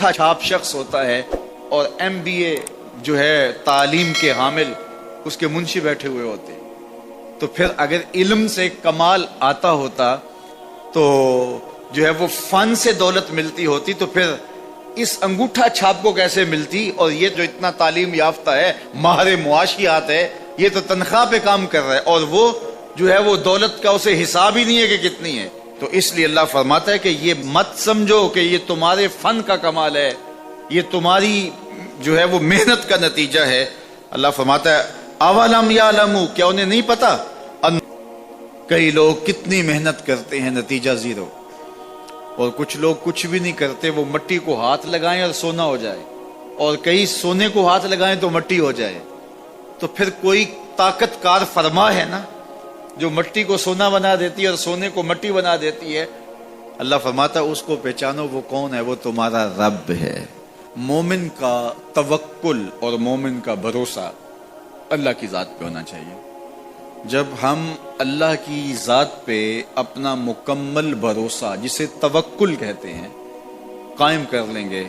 انگوٹھا چھاپ شخص ہوتا ہے اور MBA جو ہے تعلیم کے حامل اس کے منشی بیٹھے ہوئے ہوتے ہیں، تو پھر اگر علم سے کمال آتا ہوتا تو جو ہے وہ فن سے دولت ملتی ہوتی، تو پھر اس انگوٹھا چھاپ کو کیسے ملتی؟ اور یہ جو اتنا تعلیم یافتہ ہے، ماہر معاشیات ہے، یہ تو تنخواہ پہ کام کر رہا ہے اور وہ جو ہے وہ دولت کا اسے حساب ہی نہیں ہے کہ کتنی ہے۔ تو اس لیے اللہ فرماتا ہے کہ یہ مت سمجھو کہ یہ تمہارے فن کا کمال ہے، یہ تمہاری جو ہے وہ محنت کا نتیجہ ہے۔ اللہ فرماتا ہے اولم یعلموا، کیا انہیں نہیں پتا؟ کئی لوگ کتنی محنت کرتے ہیں، نتیجہ زیرو، اور کچھ لوگ کچھ بھی نہیں کرتے، وہ مٹی کو ہاتھ لگائیں اور سونا ہو جائے، اور کئی سونے کو ہاتھ لگائیں تو مٹی ہو جائے۔ تو پھر کوئی طاقت کار فرما ہے نا جو مٹی کو سونا بنا دیتی ہے اور سونے کو مٹی بنا دیتی ہے۔ اللہ فرماتا ہے اس کو پہچانو، وہ کون ہے؟ وہ تمہارا رب ہے۔ مومن کا توکل اور مومن کا بھروسہ اللہ کی ذات پہ ہونا چاہیے۔ جب ہم اللہ کی ذات پہ اپنا مکمل بھروسہ، جسے توکل کہتے ہیں، قائم کر لیں گے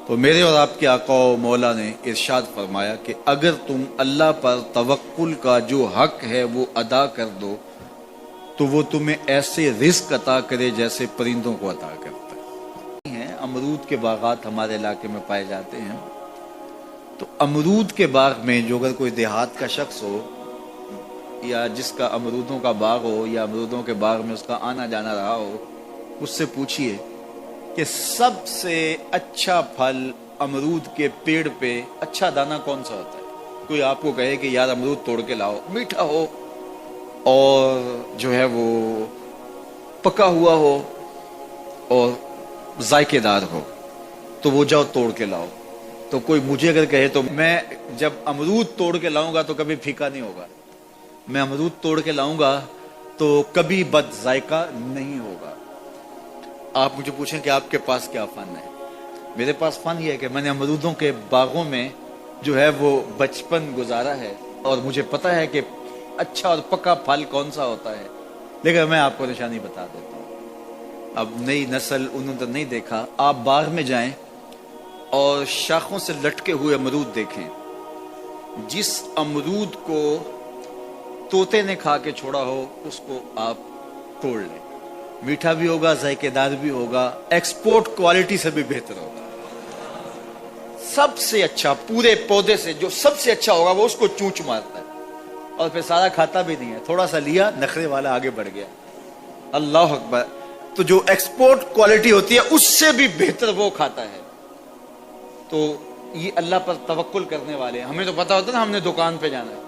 تو میرے اور آپ کے آقا و مولا نے ارشاد فرمایا کہ اگر تم اللہ پر توکل کا جو حق ہے وہ ادا کر دو تو وہ تمہیں ایسے رزق عطا کرے جیسے پرندوں کو عطا کرتا ہے۔ امرود کے باغات ہمارے علاقے میں پائے جاتے ہیں، تو امرود کے باغ میں جو اگر کوئی دیہات کا شخص ہو یا جس کا امرودوں کا باغ ہو یا امرودوں کے باغ میں اس کا آنا جانا رہا ہو، اس سے پوچھئے کہ سب سے اچھا پھل امرود کے پیڑ پہ اچھا دانہ کون سا ہوتا ہے؟ کوئی آپ کو کہے کہ یار امرود توڑ کے لاؤ، میٹھا ہو اور جو ہے وہ پکا ہوا ہو اور ذائقے دار ہو، تو وہ جاؤ توڑ کے لاؤ۔ تو کوئی مجھے اگر کہے تو میں جب امرود توڑ کے لاؤں گا تو کبھی پھیکا نہیں ہوگا، میں امرود توڑ کے لاؤں گا تو کبھی بد ذائقہ نہیں ہوگا۔ آپ مجھے پوچھیں کہ آپ کے پاس کیا فن ہے؟ میرے پاس فن یہ ہے کہ میں نے امرودوں کے باغوں میں جو ہے وہ بچپن گزارا ہے اور مجھے پتا ہے کہ اچھا اور پکا پھل کون سا ہوتا ہے۔ لیکن میں آپ کو نشانی بتا دیتا ہوں، اب نئی نسل انہوں نے نہیں دیکھا، آپ باغ میں جائیں اور شاخوں سے لٹکے ہوئے امرود دیکھیں، جس امرود کو طوطے نے کھا کے چھوڑا ہو اس کو آپ توڑ لیں، میٹھا بھی ہوگا، ذائقے دار بھی ہوگا، ایکسپورٹ کوالٹی سے بھی بہتر ہوگا۔ سب سے اچھا پورے پودے سے جو سب سے اچھا ہوگا وہ اس کو چونچ مارتا ہے اور پھر سارا کھاتا بھی نہیں ہے، تھوڑا سا لیا، نخرے والا آگے بڑھ گیا۔ اللہ اکبر! تو جو ایکسپورٹ کوالٹی ہوتی ہے اس سے بھی بہتر وہ کھاتا ہے۔ تو یہ اللہ پر توکل کرنے والے ہیں۔ ہمیں تو پتا ہوتا ہے نا ہم نے دکان پہ جانا ہے،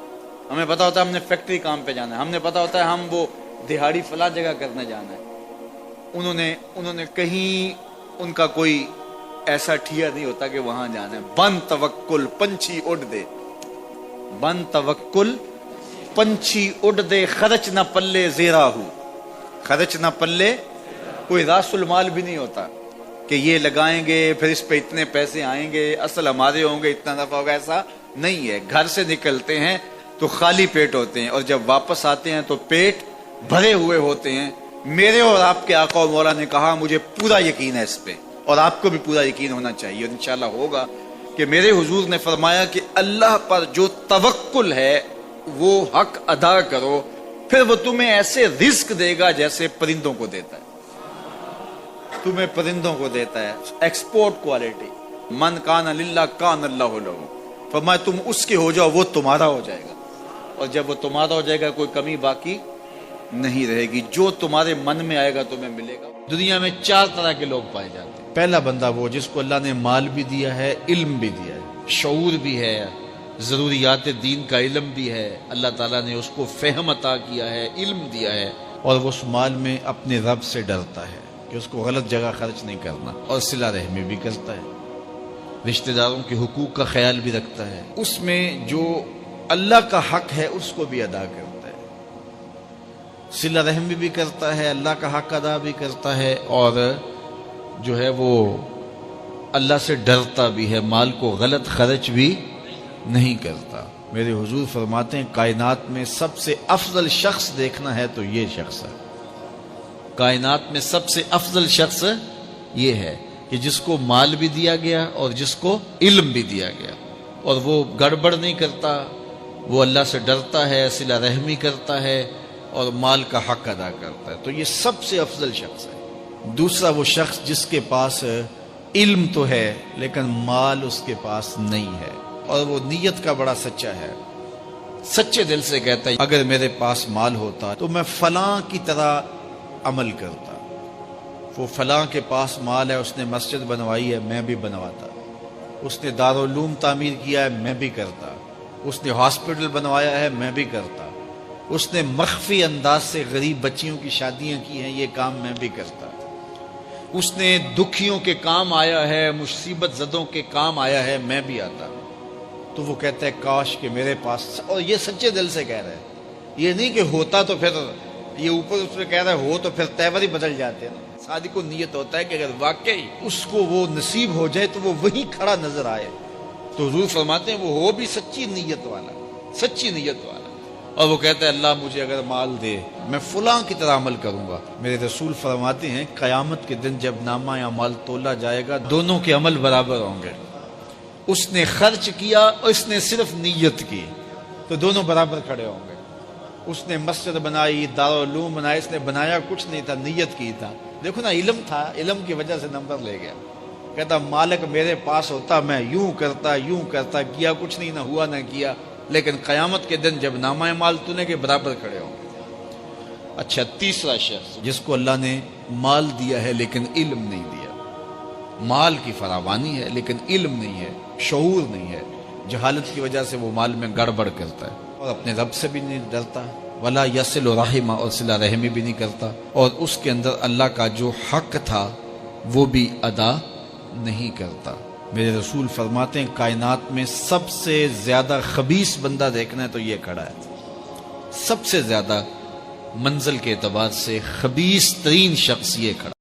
ہمیں پتا ہوتا ہے ہم نے فیکٹری کام پہ جانا ہے، ہم نے پتا ہوتا ہے ہم وہ دہاڑی فلاں جگہ کرنے جانا ہے۔ انہوں نے کہیں ان کا کوئی ایسا ٹھیا نہیں ہوتا کہ وہاں جانا ہے۔ بن توکل پنچھی اڑ دے، بن توکل پنچھی اڑ دے، خرچ نہ پلے زیرا ہو، خرچ نہ پلے، کوئی راس المال بھی نہیں ہوتا کہ یہ لگائیں گے پھر اس پہ اتنے پیسے آئیں گے، اصل ہمارے ہوں گے، اتنا نفع ہوگا، ایسا نہیں ہے۔ گھر سے نکلتے ہیں تو خالی پیٹ ہوتے ہیں اور جب واپس آتے ہیں تو پیٹ بھرے ہوئے ہوتے ہیں۔ میرے اور آپ کے آقا و مولا نے کہا، مجھے پورا یقین ہے اس پہ اور آپ کو بھی پورا یقین ہونا چاہیے اور انشاءاللہ ہوگا، کہ میرے حضور نے فرمایا کہ اللہ پر جو توکل ہے وہ حق ادا کرو، پھر وہ تمہیں ایسے رزق دے گا جیسے پرندوں کو دیتا ہے، تمہیں پرندوں کو دیتا ہے، ایکسپورٹ کوالٹی۔ من کان للہ کان اللہ لہ، فرمایا تم اس کے ہو جاؤ وہ تمہارا ہو جائے گا، اور جب وہ تمہارا ہو جائے گا کوئی کمی باقی نہیں رہے گی، جو تمہارے من میں آئے گا تمہیں ملے گا۔ دنیا میں 4 طرح کے لوگ پائے جاتے ہیں۔ پہلا بندہ وہ جس کو اللہ نے مال بھی دیا ہے، علم بھی دیا ہے، شعور بھی ہے، ضروریات دین کا علم بھی ہے، اللہ تعالیٰ نے اس کو فہم عطا کیا ہے، علم دیا ہے، اور وہ اس مال میں اپنے رب سے ڈرتا ہے کہ اس کو غلط جگہ خرچ نہیں کرنا، اور صلہ رحمی بھی کرتا ہے، رشتہ داروں کے حقوق کا خیال بھی رکھتا ہے، اس میں جو اللہ کا حق ہے اس کو بھی ادا کرتا ہے، صلہ رحمی بھی کرتا ہے، اللہ کا حق ادا بھی کرتا ہے، اور جو ہے وہ اللہ سے ڈرتا بھی ہے، مال کو غلط خرچ بھی نہیں کرتا۔ میرے حضور فرماتے ہیں کائنات میں سب سے افضل شخص دیکھنا ہے تو یہ شخص ہے، کائنات میں سب سے افضل شخص یہ ہے کہ جس کو مال بھی دیا گیا اور جس کو علم بھی دیا گیا، اور وہ گڑبڑ نہیں کرتا، وہ اللہ سے ڈرتا ہے، صلہ رحمی کرتا ہے اور مال کا حق ادا کرتا ہے، تو یہ سب سے افضل شخص ہے۔ دوسرا وہ شخص جس کے پاس علم تو ہے لیکن مال اس کے پاس نہیں ہے، اور وہ نیت کا بڑا سچا ہے، سچے دل سے کہتا ہے اگر میرے پاس مال ہوتا تو میں فلاں کی طرح عمل کرتا، وہ فلاں کے پاس مال ہے، اس نے مسجد بنوائی ہے، میں بھی بنواتا، اس نے دارالعلوم تعمیر کیا ہے، میں بھی کرتا، اس نے ہاسپٹل بنوایا ہے، میں بھی کرتا، اس نے مخفی انداز سے غریب بچیوں کی شادیاں کی ہیں، یہ کام میں بھی کرتا، اس نے دکھیوں کے کام آیا ہے، مصیبت زدوں کے کام آیا ہے، میں بھی آتا۔ تو وہ کہتا ہے کاش کہ میرے پاس، اور یہ سچے دل سے کہہ رہا ہے، یہ نہیں کہ ہوتا تو پھر یہ اوپر اس میں کہہ رہا ہے ہو تو پھر تیور ہی بدل جاتے ہیں۔ صادق کو نیت ہوتا ہے کہ اگر واقعی اس کو وہ نصیب ہو جائے تو وہ وہیں کھڑا نظر آئے، تو حضور فرماتے ہیں وہ ہو بھی سچی نیت والا، سچی نیت والا، اور وہ کہتا ہے اللہ مجھے اگر مال دے میں فلاں کی طرح عمل کروں گا۔ میرے رسول فرماتے ہیں قیامت کے دن جب نامہ اعمال تولا جائے گا دونوں کے عمل برابر ہوں گے، اس نے خرچ کیا اور اس نے صرف نیت کی تو دونوں برابر کھڑے ہوں گے۔ اس نے مسجد بنائی، دارالعلوم بنائی، اس نے بنایا کچھ نہیں تھا، نیت کی تھا، دیکھو نا علم تھا، علم کی وجہ سے نمبر لے گیا۔ کہتا مالک میرے پاس ہوتا میں یوں کرتا، کیا کچھ نہیں، نہ ہوا نہ کیا، لیکن قیامت کے دن جب نامہ اعمال تونے کے برابر کھڑے ہوں گے۔ اچھا، تیسرا شخص جس کو اللہ نے مال دیا ہے لیکن علم نہیں دیا، مال کی فراوانی ہے لیکن علم نہیں ہے، شعور نہیں ہے، جہالت کی وجہ سے وہ مال میں گڑبڑ کرتا ہے اور اپنے رب سے بھی نہیں ڈرتا، ولا یصل رحمہ، اور صلہ رحمی بھی نہیں کرتا، اور اس کے اندر اللہ کا جو حق تھا وہ بھی ادا نہیں کرتا۔ میرے رسول فرماتے ہیں کائنات میں سب سے زیادہ خبیث بندہ دیکھنا ہے تو یہ کھڑا ہے، سب سے زیادہ منزل کے اعتبار سے خبیث ترین شخص یہ کھڑا